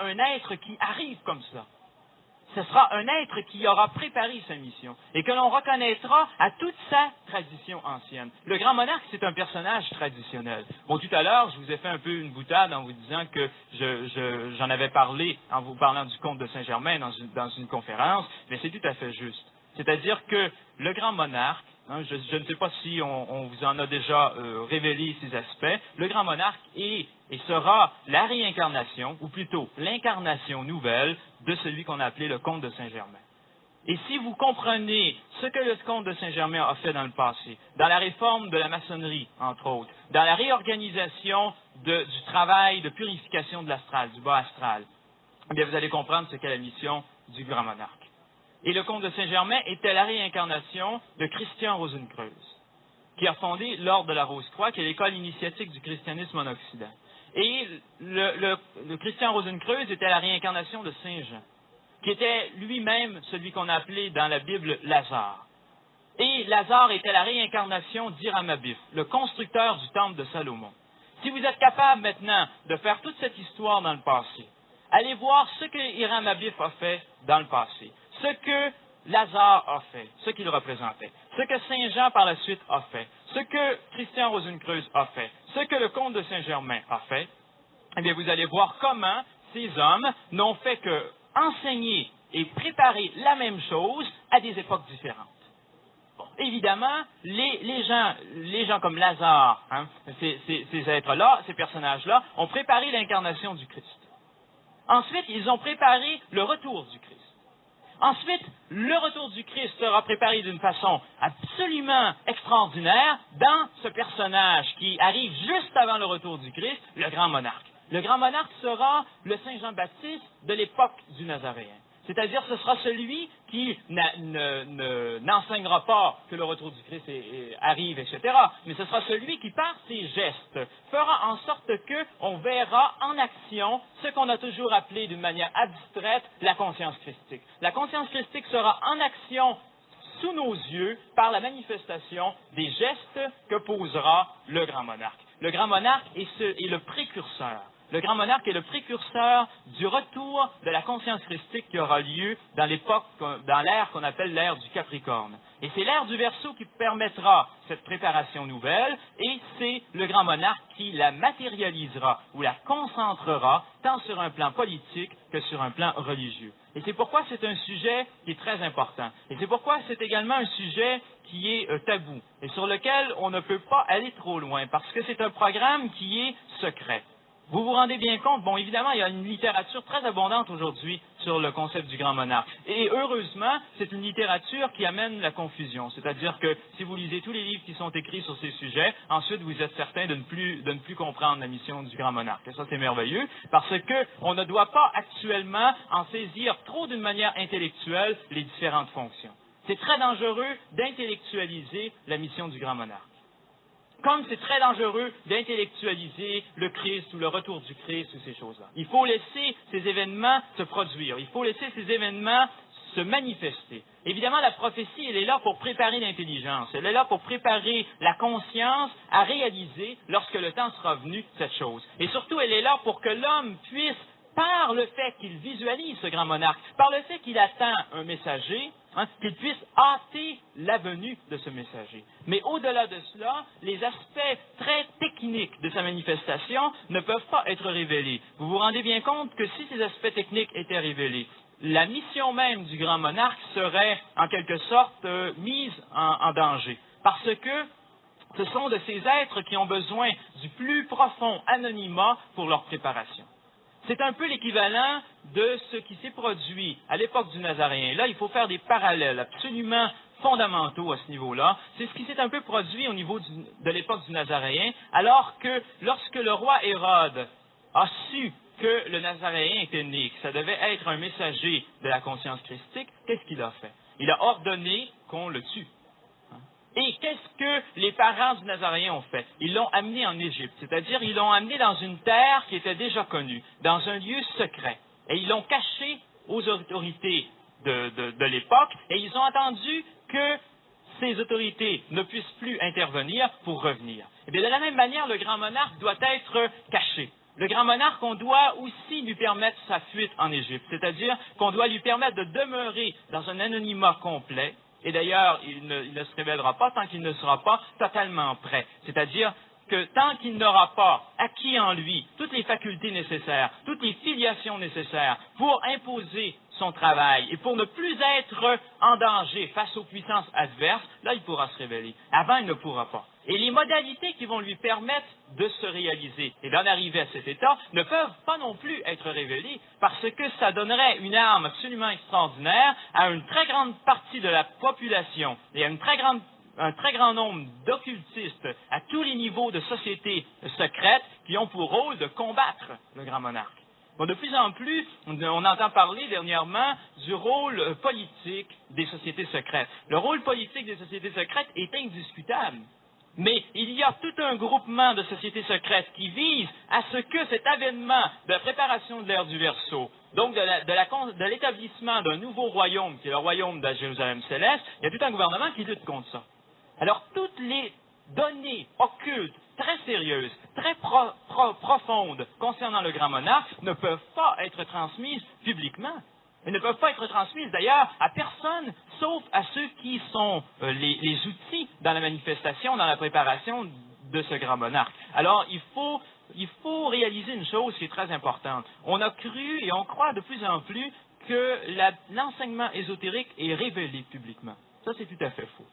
un être qui arrive comme ça. Ce sera un être qui aura préparé sa mission et que l'on reconnaîtra à toute sa tradition ancienne. Le grand monarque, c'est un personnage traditionnel. Bon, tout à l'heure, je vous ai fait un peu une boutade en vous disant que j'en avais parlé en vous parlant du comte de Saint-Germain dans une conférence, mais c'est tout à fait juste. C'est-à-dire que le grand monarque, je ne sais pas si on vous en a déjà révélé ces aspects, le grand monarque est et sera la réincarnation, ou plutôt l'incarnation nouvelle de celui qu'on a appelé le comte de Saint-Germain. Et si vous comprenez ce que le comte de Saint-Germain a fait dans le passé, dans la réforme de la maçonnerie, entre autres, dans la réorganisation du travail de purification de l'astral, du bas astral, eh bien vous allez comprendre ce qu'est la mission du grand monarque. Et le comte de Saint-Germain était la réincarnation de Christian Rosenkreuz, qui a fondé l'Ordre de la Rose-Croix, qui est l'école initiatique du christianisme en Occident. Et le Christian Rosenkreuz était la réincarnation de Saint Jean, qui était lui-même celui qu'on a appelé dans la Bible Lazare. Et Lazare était la réincarnation d'Hiram-Abif, le constructeur du temple de Salomon. Si vous êtes capable maintenant de faire toute cette histoire dans le passé, allez voir ce que Hiram-Abif a fait dans le passé, ce que Lazare a fait, ce qu'il représentait, ce que Saint Jean par la suite a fait, ce que Christian Rosenkreuz a fait, ce que le comte de Saint-Germain a fait, eh bien vous allez voir comment ces hommes n'ont fait que enseigner et préparer la même chose à des époques différentes. Bon. évidemment, les gens comme Lazare, hein, ces êtres-là, ces personnages-là, ont préparé l'incarnation du Christ. Ensuite, ils ont préparé le retour du Christ. Ensuite, le retour du Christ sera préparé d'une façon absolument extraordinaire dans ce personnage qui arrive juste avant le retour du Christ, le grand monarque. Le grand monarque sera le Saint Jean-Baptiste de l'époque du Nazaréen. C'est-à-dire, ce sera celui qui n'enseignera pas que le retour du Christ arrive, etc. Mais ce sera celui qui, par ses gestes, fera en sorte qu'on verra en action ce qu'on a toujours appelé d'une manière abstraite la conscience christique. La conscience christique sera en action sous nos yeux par la manifestation des gestes que posera le grand monarque. Le grand monarque est le précurseur. Le grand monarque est le précurseur du retour de la conscience christique qui aura lieu dans l'ère qu'on appelle l'ère du Capricorne. Et c'est l'ère du Verseau qui permettra cette préparation nouvelle, et c'est le grand monarque qui la matérialisera ou la concentrera tant sur un plan politique que sur un plan religieux. Et c'est pourquoi c'est un sujet qui est très important. Et c'est pourquoi c'est également un sujet qui est tabou et sur lequel on ne peut pas aller trop loin, parce que c'est un programme qui est secret. Vous vous rendez bien compte, bon, évidemment, il y a une littérature très abondante aujourd'hui sur le concept du grand monarque. Et heureusement, c'est une littérature qui amène la confusion. C'est-à-dire que si vous lisez tous les livres qui sont écrits sur ces sujets, ensuite vous êtes certain de ne plus comprendre la mission du grand monarque. Et ça, c'est merveilleux, parce qu'on ne doit pas actuellement en saisir trop d'une manière intellectuelle les différentes fonctions. C'est très dangereux d'intellectualiser la mission du grand monarque. Comme c'est très dangereux d'intellectualiser le Christ ou le retour du Christ ou ces choses-là. Il faut laisser ces événements se produire. Il faut laisser ces événements se manifester. Évidemment, la prophétie, elle est là pour préparer l'intelligence. Elle est là pour préparer la conscience à réaliser, lorsque le temps sera venu, cette chose. Et surtout, elle est là pour que l'homme puisse, par le fait qu'il visualise ce grand monarque, par le fait qu'il attend un messager, qu'il puisse hâter la venue de ce messager. Mais au-delà de cela, les aspects très techniques de sa manifestation ne peuvent pas être révélés. Vous vous rendez bien compte que si ces aspects techniques étaient révélés, la mission même du grand monarque serait, en quelque sorte, mise en danger. Parce que ce sont de ces êtres qui ont besoin du plus profond anonymat pour leur préparation. C'est un peu l'équivalent de ce qui s'est produit à l'époque du Nazaréen. Là, il faut faire des parallèles absolument fondamentaux à ce niveau-là. C'est ce qui s'est un peu produit au niveau de l'époque du Nazaréen, alors que lorsque le roi Hérode a su que le Nazaréen était né, que ça devait être un messager de la conscience christique, qu'est-ce qu'il a fait? Il a ordonné qu'on le tue. Et qu'est-ce que les parents du Nazaréen ont fait? Ils l'ont amené en Égypte, c'est-à-dire ils l'ont amené dans une terre qui était déjà connue, dans un lieu secret. Et ils l'ont caché aux autorités de l'époque, et ils ont attendu que ces autorités ne puissent plus intervenir pour revenir. Et bien, de la même manière, le grand monarque doit être caché. Le grand monarque, on doit aussi lui permettre sa fuite en Égypte, c'est-à-dire qu'on doit lui permettre de demeurer dans un anonymat complet. Et d'ailleurs, il ne se révélera pas tant qu'il ne sera pas totalement prêt. C'est-à-dire que tant qu'il n'aura pas acquis en lui toutes les facultés nécessaires, toutes les filiations nécessaires pour imposer son travail et pour ne plus être en danger face aux puissances adverses, là, il pourra se révéler. Avant, il ne pourra pas. Et les modalités qui vont lui permettre de se réaliser et d'en arriver à cet état ne peuvent pas non plus être révélées, parce que ça donnerait une arme absolument extraordinaire à une très grande partie de la population et à un très grand nombre d'occultistes à tous les niveaux de sociétés secrètes qui ont pour rôle de combattre le grand monarque. Bon, de plus en plus, on entend parler dernièrement du rôle politique des sociétés secrètes. Le rôle politique des sociétés secrètes est indiscutable. Mais il y a tout un groupement de sociétés secrètes qui visent à ce que cet avènement de la préparation de l'ère du Verseau, donc de l'établissement d'un nouveau royaume, qui est le royaume de la Jérusalem céleste, il y a tout un gouvernement qui lutte contre ça. Alors, toutes les données occultes, très sérieuses, très profondes concernant le grand monarque ne peuvent pas être transmises publiquement. Elles ne peuvent pas être transmises, d'ailleurs, à personne, sauf à ceux qui sont les outils dans la manifestation, dans la préparation de ce grand monarque. Alors, il faut réaliser une chose qui est très importante. On a cru et on croit de plus en plus que l'enseignement ésotérique est révélé publiquement. Ça, c'est tout à fait faux.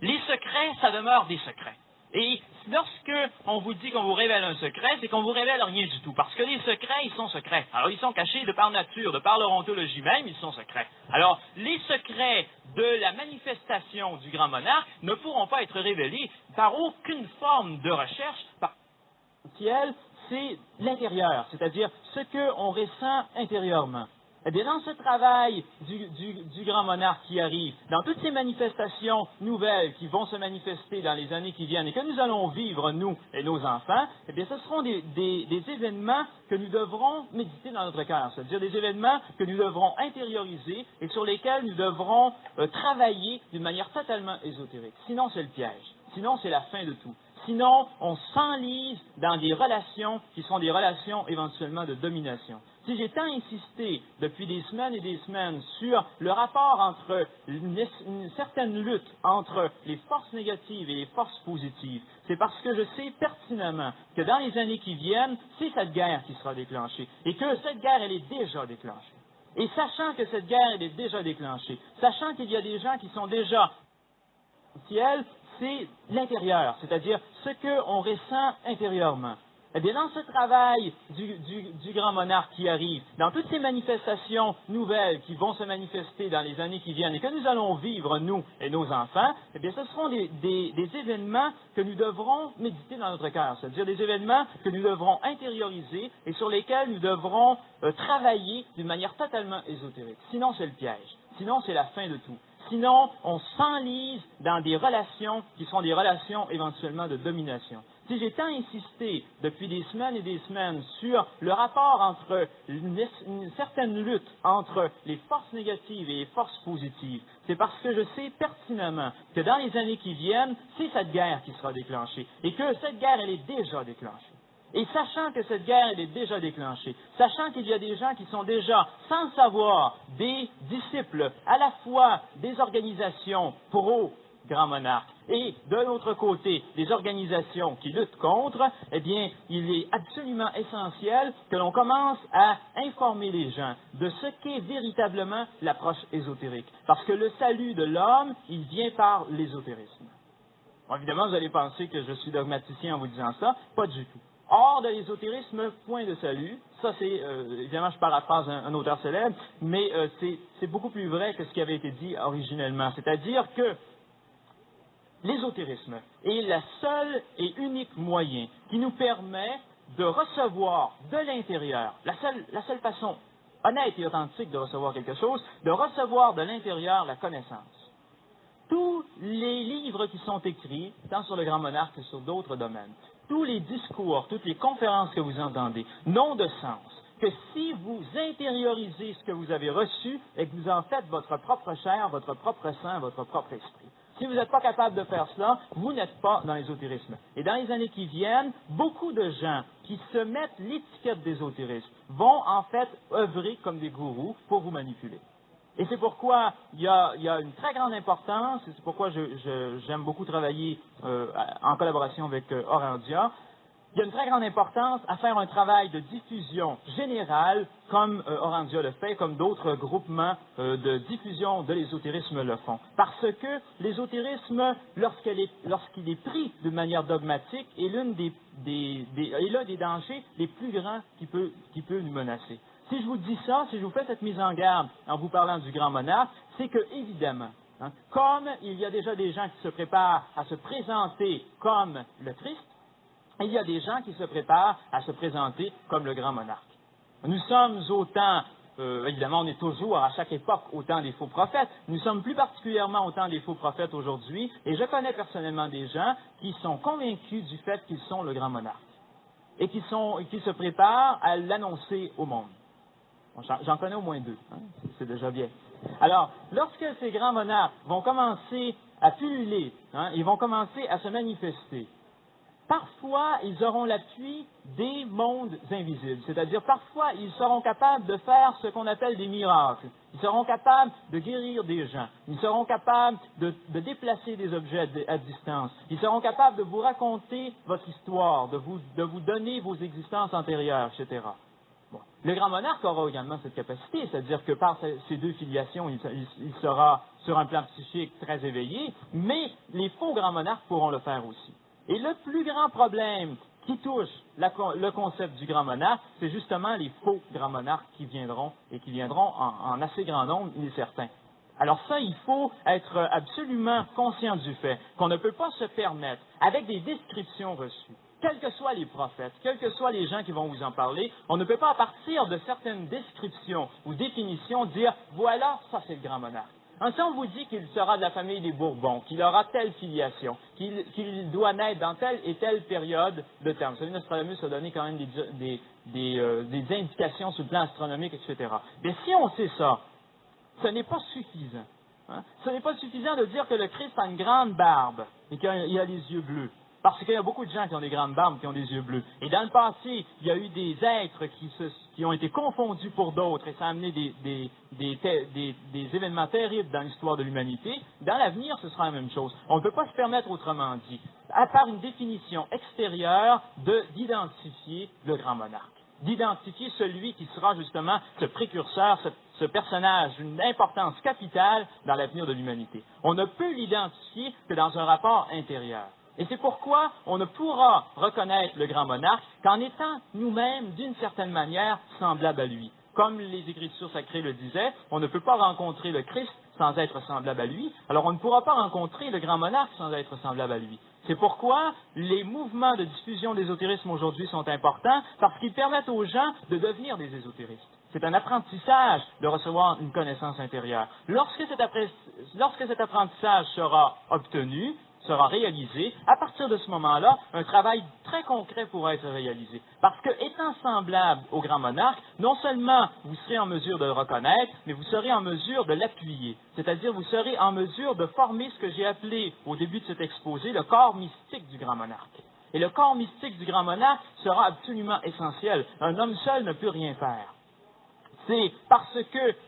Les secrets, ça demeure des secrets. Et lorsque on vous dit qu'on vous révèle un secret, c'est qu'on vous révèle rien du tout. Parce que les secrets, ils sont secrets. Alors, ils sont cachés de par nature, de par leur ontologie même, ils sont secrets. Alors, les secrets de la manifestation du grand monarque ne pourront pas être révélés par aucune forme de recherche. Ciel, c'est l'intérieur, c'est-à-dire ce qu'on ressent intérieurement. Eh bien, dans ce travail du grand monarque qui arrive, dans toutes ces manifestations nouvelles qui vont se manifester dans les années qui viennent et que nous allons vivre, nous et nos enfants, eh bien, ce seront des événements que nous devrons méditer dans notre cœur, c'est-à-dire des événements que nous devrons intérioriser et sur lesquels nous devrons travailler d'une manière totalement ésotérique. Sinon, c'est le piège. Sinon, c'est la fin de tout. Sinon, on s'enlise dans des relations qui sont des relations éventuellement de domination. Si j'ai tant insisté depuis des semaines et des semaines sur le rapport entre une certaine lutte entre les forces négatives et les forces positives, c'est parce que je sais pertinemment que dans les années qui viennent, c'est cette guerre qui sera déclenchée et que cette guerre, elle est déjà déclenchée. Et sachant que cette guerre, elle est déjà déclenchée, sachant qu'il y a des gens qui sont déjà ciel, c'est l'intérieur, c'est-à-dire ce qu'on ressent intérieurement. Eh bien, dans ce travail du grand monarque qui arrive, dans toutes ces manifestations nouvelles qui vont se manifester dans les années qui viennent et que nous allons vivre, nous et nos enfants, eh bien, ce seront des événements que nous devrons méditer dans notre cœur, c'est-à-dire des événements que nous devrons intérioriser et sur lesquels nous devrons travailler d'une manière totalement ésotérique. Sinon, c'est le piège. Sinon, c'est la fin de tout. Sinon, on s'enlise dans des relations qui sont des relations éventuellement de domination. Si j'ai tant insisté depuis des semaines et des semaines sur le rapport entre une certaine lutte entre les forces négatives et les forces positives, c'est parce que je sais pertinemment que dans les années qui viennent, c'est cette guerre qui sera déclenchée et que cette guerre, elle est déjà déclenchée. Et sachant que cette guerre, elle est déjà déclenchée, sachant qu'il y a des gens qui sont déjà, sans le savoir, des disciples, à la fois des organisations pro-grand monarque et, de l'autre côté, des organisations qui luttent contre, eh bien, il est absolument essentiel que l'on commence à informer les gens de ce qu'est véritablement l'approche ésotérique. Parce que le salut de l'homme, il vient par l'ésotérisme. Bon, évidemment, vous allez penser que je suis dogmaticien en vous disant ça, pas du tout. Hors de l'ésotérisme, point de salut. Ça, c'est, évidemment, je paraphrase un auteur célèbre, mais c'est beaucoup plus vrai que ce qui avait été dit originellement. C'est-à-dire que l'ésotérisme est le seul et unique moyen qui nous permet de recevoir de l'intérieur, la seule façon honnête et authentique de recevoir quelque chose, de recevoir de l'intérieur la connaissance. Tous les livres qui sont écrits, tant sur le grand monarque que sur d'autres domaines, tous les discours, toutes les conférences que vous entendez n'ont de sens que si vous intériorisez ce que vous avez reçu et que vous en faites votre propre chair, votre propre sang, votre propre esprit. Si vous n'êtes pas capable de faire cela, vous n'êtes pas dans l'ésotérisme. Et dans les années qui viennent, beaucoup de gens qui se mettent l'étiquette d'ésotérisme vont en fait œuvrer comme des gourous pour vous manipuler. Et c'est pourquoi il y a une très grande importance, et c'est pourquoi j'aime beaucoup travailler en collaboration avec Orandia. Il y a une très grande importance à faire un travail de diffusion générale, comme Orandia le fait, comme d'autres groupements de diffusion de l'ésotérisme le font. Parce que l'ésotérisme, lorsqu'il est pris de manière dogmatique, est l'un des dangers les plus grands qui peut nous menacer. Si je vous dis ça, si je vous fais cette mise en garde en vous parlant du grand monarque, c'est que, évidemment, comme il y a déjà des gens qui se préparent à se présenter comme le Christ, il y a des gens qui se préparent à se présenter comme le grand monarque. Nous sommes autant, évidemment, on est toujours, à chaque époque, autant des faux prophètes. Nous sommes plus particulièrement autant des faux prophètes aujourd'hui, et je connais personnellement des gens qui sont convaincus du fait qu'ils sont le grand monarque, et qui se préparent à l'annoncer au monde. Bon, j'en connais au moins deux, c'est déjà bien. Alors, lorsque ces grands monarques vont commencer à pulluler, ils vont commencer à se manifester, parfois, ils auront l'appui des mondes invisibles, c'est-à-dire parfois, ils seront capables de faire ce qu'on appelle des miracles. Ils seront capables de guérir des gens. Ils seront capables de déplacer des objets à distance. Ils seront capables de vous raconter votre histoire, de vous donner vos existences antérieures, etc. Bon. Le grand monarque aura également cette capacité, c'est-à-dire que par ces deux filiations, il sera sur un plan psychique très éveillé, mais les faux grands monarques pourront le faire aussi. Et le plus grand problème qui touche le concept du grand monarque, c'est justement les faux grands monarques qui viendront, et qui viendront en assez grand nombre, il est certain. Alors ça, il faut être absolument conscient du fait qu'on ne peut pas se permettre, avec des descriptions reçues, quels que soient les prophètes, quels que soient les gens qui vont vous en parler, on ne peut pas, à partir de certaines descriptions ou définitions, dire « voilà, ça c'est le grand monarque ». Si on vous dit qu'il sera de la famille des Bourbons, qu'il aura telle filiation, qu'il doit naître dans telle et telle période de temps, vous savez, Nostradamus a donné quand même des indications sur le plan astronomique, etc. Mais si on sait ça, ce n'est pas suffisant. Hein? Ce n'est pas suffisant de dire que le Christ a une grande barbe et qu'il a les yeux bleus. Parce qu'il y a beaucoup de gens qui ont des grandes barbes qui ont des yeux bleus. Et dans le passé, il y a eu des êtres qui ont été confondus pour d'autres et ça a amené des événements terribles dans l'histoire de l'humanité. Dans l'avenir, ce sera la même chose. On ne peut pas se permettre, autrement dit, à part une définition extérieure, d'identifier le grand monarque. D'identifier celui qui sera justement ce précurseur, ce personnage d'une importance capitale dans l'avenir de l'humanité. On ne peut l'identifier que dans un rapport intérieur. Et c'est pourquoi on ne pourra reconnaître le grand monarque qu'en étant nous-mêmes, d'une certaine manière, semblables à lui. Comme les Écritures sacrées le disaient, on ne peut pas rencontrer le Christ sans être semblable à lui, alors on ne pourra pas rencontrer le grand monarque sans être semblable à lui. C'est pourquoi les mouvements de diffusion d'ésotérisme aujourd'hui sont importants, parce qu'ils permettent aux gens de devenir des ésotéristes. C'est un apprentissage de recevoir une connaissance intérieure. Lorsque cet apprentissage sera obtenu, sera réalisé, à partir de ce moment-là, un travail très concret pourra être réalisé. Parce que, étant semblable au grand monarque, non seulement vous serez en mesure de le reconnaître, mais vous serez en mesure de l'appuyer. C'est-à-dire, vous serez en mesure de former ce que j'ai appelé, au début de cet exposé, le corps mystique du grand monarque. Et le corps mystique du grand monarque sera absolument essentiel. Un homme seul ne peut rien faire. C'est parce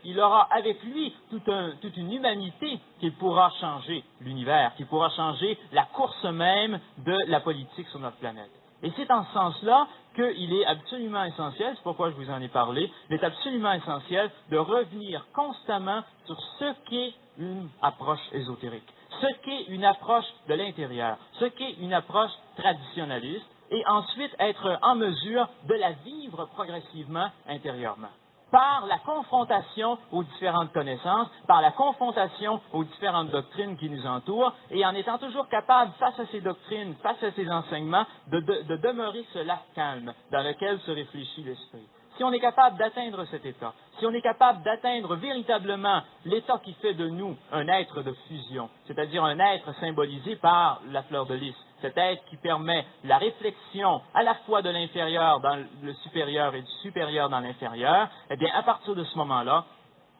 qu'il aura avec lui toute une humanité qu'il pourra changer l'univers, qu'il pourra changer la course même de la politique sur notre planète. Et c'est en ce sens-là qu'il est absolument essentiel, c'est pourquoi je vous en ai parlé, il est absolument essentiel de revenir constamment sur ce qu'est une approche ésotérique, ce qu'est une approche de l'intérieur, ce qu'est une approche traditionnaliste, et ensuite être en mesure de la vivre progressivement intérieurement. Par la confrontation aux différentes connaissances, par la confrontation aux différentes doctrines qui nous entourent, et en étant toujours capable, face à ces doctrines, face à ces enseignements, de demeurer ce lac calme dans lequel se réfléchit l'esprit. Si on est capable d'atteindre cet état, si on est capable d'atteindre véritablement l'état qui fait de nous un être de fusion, c'est-à-dire un être symbolisé par la fleur de lys, cet être qui permet la réflexion à la fois de l'inférieur dans le supérieur et du supérieur dans l'inférieur, eh bien, à partir de ce moment-là,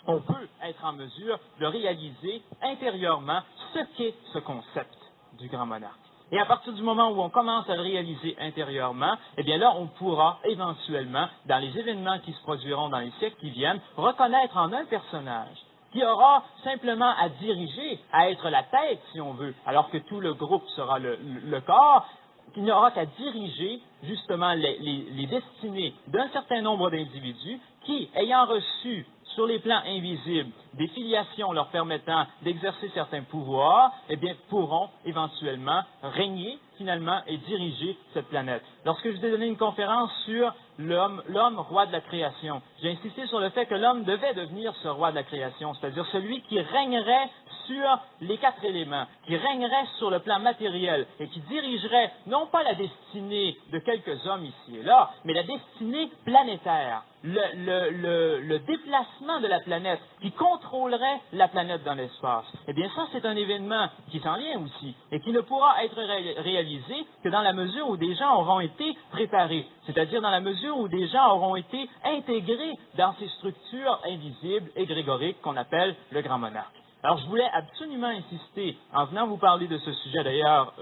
on peut être en mesure de réaliser intérieurement ce qu'est ce concept du grand monarque. Et à partir du moment où on commence à le réaliser intérieurement, eh bien là, on pourra éventuellement, dans les événements qui se produiront dans les siècles qui viennent, reconnaître en un personnage qui aura simplement à diriger, à être la tête, si on veut, alors que tout le groupe sera le corps, qu'il n'aura qu'à diriger justement les destinées d'un certain nombre d'individus qui, ayant reçu sur les plans invisibles des filiations leur permettant d'exercer certains pouvoirs, eh bien, pourront éventuellement régner finalement et diriger cette planète. Lorsque je vous ai donné une conférence sur l'homme roi de la création, j'ai insisté sur le fait que l'homme devait devenir ce roi de la création, c'est-à-dire celui qui régnerait sur les quatre éléments, qui régnerait sur le plan matériel et qui dirigerait non pas la destinée de quelques hommes ici et là, mais la destinée planétaire, le déplacement de la planète, qui contrôlerait la planète dans l'espace. Eh bien ça, c'est un événement qui est en lien aussi et qui ne pourra être réalisé que dans la mesure où des gens auront été préparés, c'est-à-dire dans la mesure où des gens auront été intégrés dans ces structures invisibles et grégoriques qu'on appelle le grand monarque. Alors, je voulais absolument insister, en venant vous parler de ce sujet, d'ailleurs,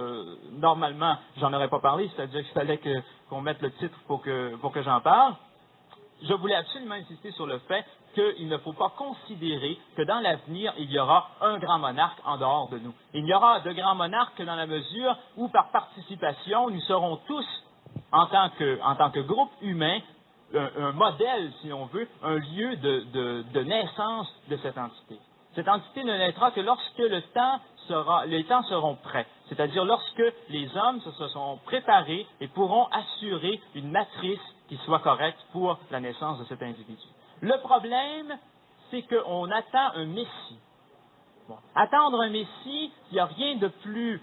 normalement, j'en aurais pas parlé, c'est-à-dire qu'il fallait qu'on mette le titre pour que j'en parle. Je voulais absolument insister sur le fait qu'il ne faut pas considérer que dans l'avenir, il y aura un grand monarque en dehors de nous. Il n'y aura de grand monarque que dans la mesure où, par participation, nous serons tous, en tant que groupe humain, un modèle, si on veut, un lieu de naissance de cette entité. Cette entité ne naîtra que lorsque les temps seront prêts, c'est-à-dire lorsque les hommes se sont préparés et pourront assurer une matrice qui soit correcte pour la naissance de cet individu. Le problème, c'est qu'on attend un Messie. Bon. Attendre un Messie, il n'y a rien de plus,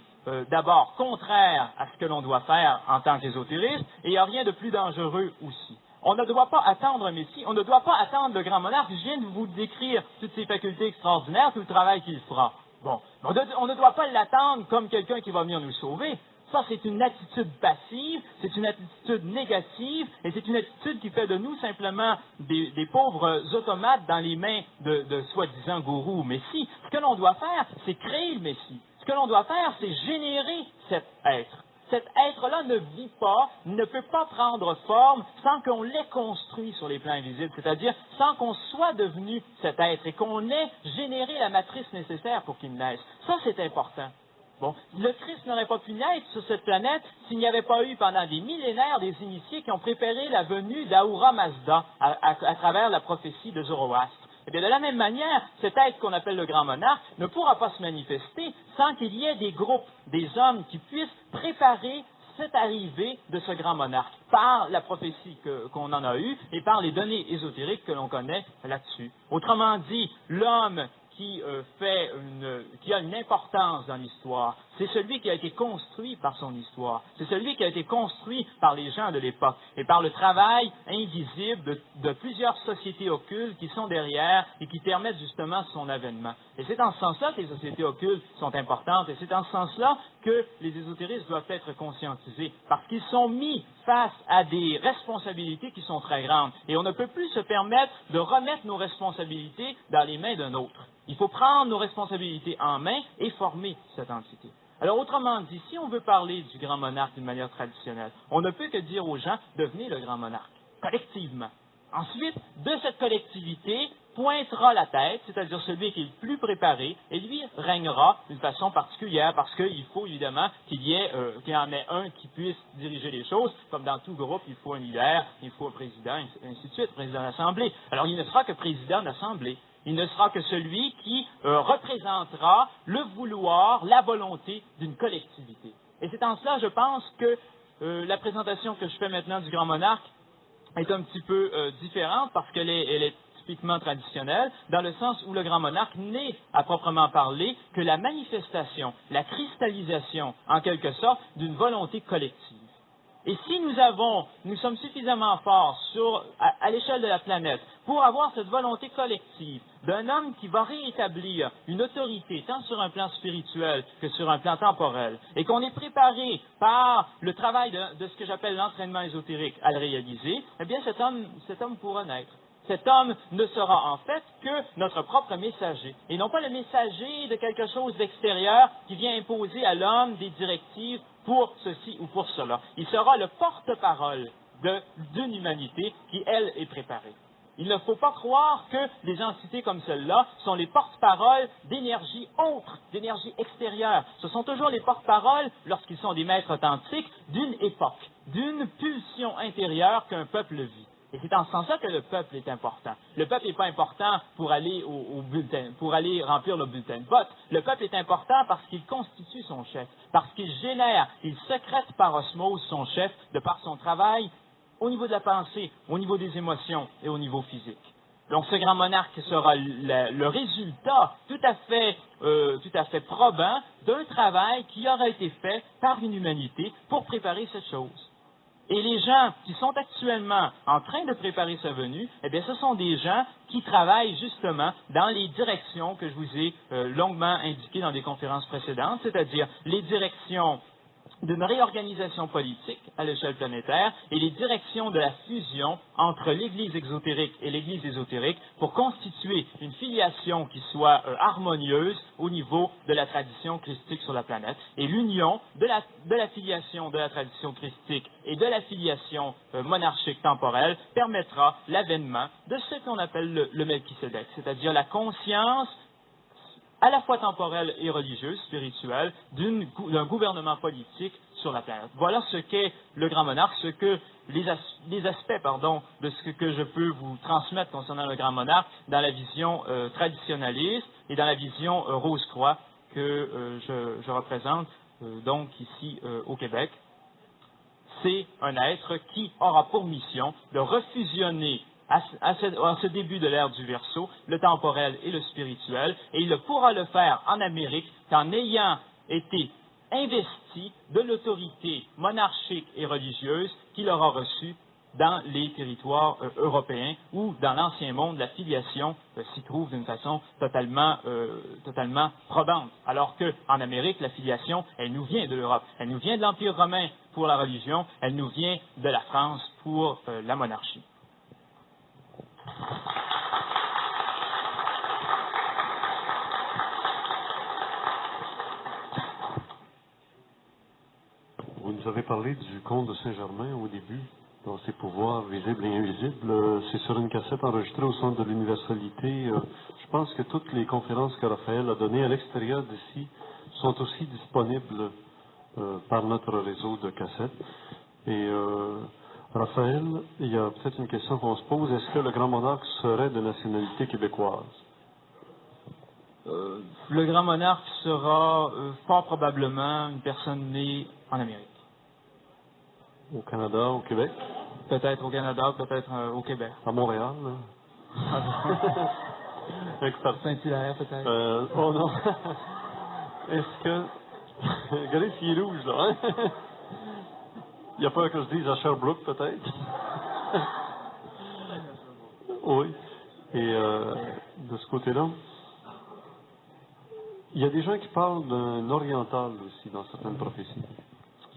d'abord, contraire à ce que l'on doit faire en tant qu'ésotériste, et il n'y a rien de plus dangereux aussi. On ne doit pas attendre un Messie, on ne doit pas attendre le grand monarque. Je viens de vous décrire toutes ses facultés extraordinaires, tout le travail qu'il fera. Bon, on ne doit pas l'attendre comme quelqu'un qui va venir nous sauver. Ça, c'est une attitude passive, c'est une attitude négative, et c'est une attitude qui fait de nous simplement des pauvres automates dans les mains de soi-disant gourous ou Messie. Ce que l'on doit faire, c'est créer le Messie. Ce que l'on doit faire, c'est générer cet être. Cet être-là ne vit pas, ne peut pas prendre forme sans qu'on l'ait construit sur les plans invisibles, c'est-à-dire sans qu'on soit devenu cet être et qu'on ait généré la matrice nécessaire pour qu'il naisse. Ça, c'est important. Bon, le Christ n'aurait pas pu naître sur cette planète s'il n'y avait pas eu pendant des millénaires des initiés qui ont préparé la venue d'Ahura Mazda à travers la prophétie de Zoroastre. Eh bien, de la même manière, cet être qu'on appelle le grand monarque ne pourra pas se manifester sans qu'il y ait des groupes, des hommes qui puissent préparer cette arrivée de ce grand monarque par la prophétie qu'on en a eue et par les données ésotériques que l'on connaît là-dessus. Autrement dit, l'homme qui a une importance dans l'histoire, c'est celui qui a été construit par son histoire. C'est celui qui a été construit par les gens de l'époque et par le travail invisible de plusieurs sociétés occultes qui sont derrière et qui permettent justement son avènement. Et c'est en ce sens-là que les sociétés occultes sont importantes et c'est en ce sens-là que les ésotéristes doivent être conscientisés parce qu'ils sont mis face à des responsabilités qui sont très grandes. Et on ne peut plus se permettre de remettre nos responsabilités dans les mains d'un autre. Il faut prendre nos responsabilités en main et former cette entité. Alors, autrement dit, si on veut parler du grand monarque d'une manière traditionnelle, on ne peut que dire aux gens, devenez le grand monarque, collectivement. Ensuite, de cette collectivité, pointera la tête, c'est-à-dire celui qui est le plus préparé, et lui régnera d'une façon particulière, parce qu'il faut évidemment qu'il y en ait un qui puisse diriger les choses. Comme dans tout groupe, il faut un leader, il faut un président, ainsi de suite, président d'assemblée. Alors, il ne sera que président d'assemblée. Il ne sera que celui qui représentera le vouloir, la volonté d'une collectivité. Et c'est en cela, je pense, que la présentation que je fais maintenant du grand monarque est un petit peu différente parce qu'elle est typiquement traditionnelle, dans le sens où le grand monarque n'est, à proprement parler, que la manifestation, la cristallisation, en quelque sorte, d'une volonté collective. Et si nous sommes suffisamment forts à l'échelle de la planète pour avoir cette volonté collective d'un homme qui va rétablir une autorité tant sur un plan spirituel que sur un plan temporel, et qu'on est préparé par le travail de ce que j'appelle l'entraînement ésotérique à le réaliser, eh bien cet homme pourra naître. Cet homme ne sera en fait que notre propre messager, et non pas le messager de quelque chose d'extérieur qui vient imposer à l'homme des directives pour ceci ou pour cela. Il sera le porte-parole d'une humanité qui, elle, est préparée. Il ne faut pas croire que des entités comme celle-là sont les porte-paroles d'énergie autre, d'énergie extérieure. Ce sont toujours les porte-paroles, lorsqu'ils sont des maîtres authentiques, d'une époque, d'une pulsion intérieure qu'un peuple vit. Et c'est en ce sens-là que le peuple est important. Le peuple n'est pas important pour aller au bulletin, pour aller remplir le bulletin de vote. Le peuple est important parce qu'il constitue son chef, parce qu'il génère, il sécrète par osmose son chef de par son travail au niveau de la pensée, au niveau des émotions et au niveau physique. Donc ce grand monarque sera le résultat tout à fait probant d'un travail qui aura été fait par une humanité pour préparer cette chose. Et les gens qui sont actuellement en train de préparer sa venue, eh bien, ce sont des gens qui travaillent justement dans les directions que je vous ai longuement indiquées dans des conférences précédentes, c'est-à-dire les directions d'une réorganisation politique à l'échelle planétaire et les directions de la fusion entre l'Église exotérique et l'Église ésotérique pour constituer une filiation qui soit harmonieuse au niveau de la tradition christique sur la planète. Et l'union de la filiation de la tradition christique et de la filiation monarchique temporelle permettra l'avènement de ce qu'on appelle le Melchisédek, c'est-à-dire la conscience à la fois temporelle et religieuse, spirituelle, d'un gouvernement politique sur la planète. Voilà ce qu'est le grand monarque, ce que les aspects de ce que je peux vous transmettre concernant le grand monarque dans la vision traditionnaliste et dans la vision Rose-Croix que je représente donc ici au Québec. C'est un être qui aura pour mission de refusionner à ce début de l'ère du Verseau le temporel et le spirituel, et il pourra le faire en Amérique qu'en ayant été investi de l'autorité monarchique et religieuse qu'il aura reçue dans les territoires européens, où dans l'ancien monde, la filiation s'y trouve d'une façon totalement probante. Alors qu'en Amérique, la filiation, elle nous vient de l'Europe. Elle nous vient de l'Empire romain pour la religion, elle nous vient de la France pour la monarchie. Vous nous avez parlé du comte de Saint-Germain au début, dans ses pouvoirs visibles et invisibles. C'est sur une cassette enregistrée au Centre de l'Universalité. Je pense que toutes les conférences que Raphaël a données à l'extérieur d'ici sont aussi disponibles par notre réseau de cassettes. Et Raphaël, il y a peut-être une question qu'on se pose. Est-ce que le grand monarque serait de nationalité québécoise? Le grand monarque sera fort probablement une personne née en Amérique. Au Canada, au Québec? Peut-être au Canada, peut-être au Québec. À Montréal? Saint-Hilaire, peut-être. Oh non. Est-ce que... Regardez s'il est rouge, là. Hein? Il n'y a pas que je dise à Sherbrooke, peut-être. Oui. Et de ce côté-là, il y a des gens qui parlent d'un oriental aussi dans certaines prophéties.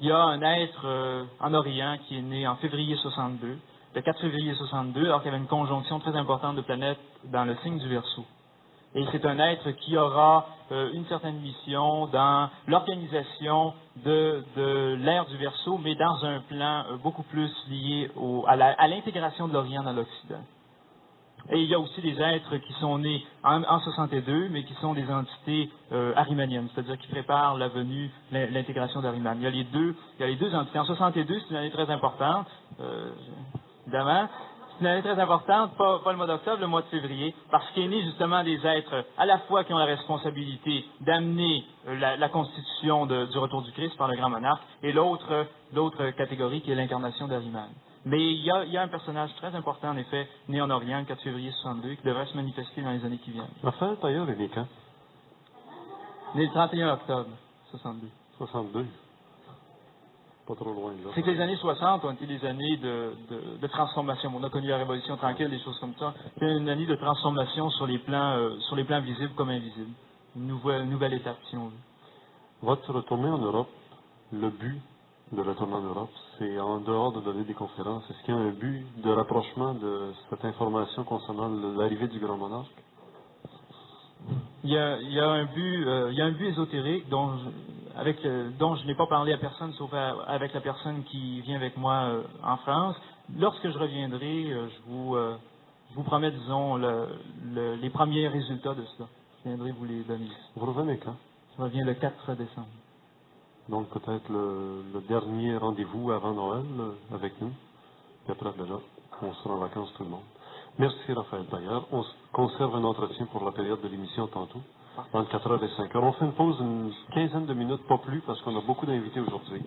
Il y a un être en Orient qui est né en février 62, le 4 février 62, alors qu'il y avait une conjonction très importante de planètes dans le signe du Verseau. Et c'est un être qui aura une certaine mission dans l'organisation de l'ère du Verseau, mais dans un plan beaucoup plus lié à l'intégration de l'Orient dans l'Occident. Et il y a aussi des êtres qui sont nés en 62, mais qui sont des entités arimaniennes, c'est-à-dire qui préparent la venue, l'intégration d'Ariman. Il y a les deux entités. En 62, c'est une année très importante, évidemment. C'est une année très importante, pas le mois d'octobre, le mois de février, parce qu'il est né justement des êtres à la fois qui ont la responsabilité d'amener la constitution du retour du Christ par le grand monarque, et l'autre catégorie qui est l'incarnation d'Ariman. Mais il y a un personnage très important, en effet, né en Orient, le 4 février 62, qui devrait se manifester dans les années qui viennent. Raphaël Tailleur est né quand? Né le 31 octobre 62. 62. Pas trop loin, là. C'est que les années 60 ont été des années de transformation. On a connu la Révolution tranquille, des choses comme ça. C'est une année de transformation sur les plans visibles comme invisibles. Une nouvelle étape, si on veut. Votre retournée en Europe, le but de retourner en Europe, c'est en dehors de donner des conférences. Est-ce qu'il y a un but de rapprochement de cette information concernant l'arrivée du grand monarque? Il y a un but ésotérique dont je n'ai pas parlé à personne, sauf avec la personne qui vient avec moi en France. Lorsque je reviendrai, je vous promets, disons, les premiers résultats de cela. Je viendrai vous les donner. Vous revenez quand? Je reviens le 4 décembre. Donc peut-être le dernier rendez-vous avant Noël avec nous. Puis après, déjà, on sera en vacances tout le monde. Merci Raphaël Tailleur. On conserve un entretien pour la période de l'émission tantôt, entre 4h et 5h. On fait une pause une quinzaine de minutes, pas plus, parce qu'on a beaucoup d'invités aujourd'hui.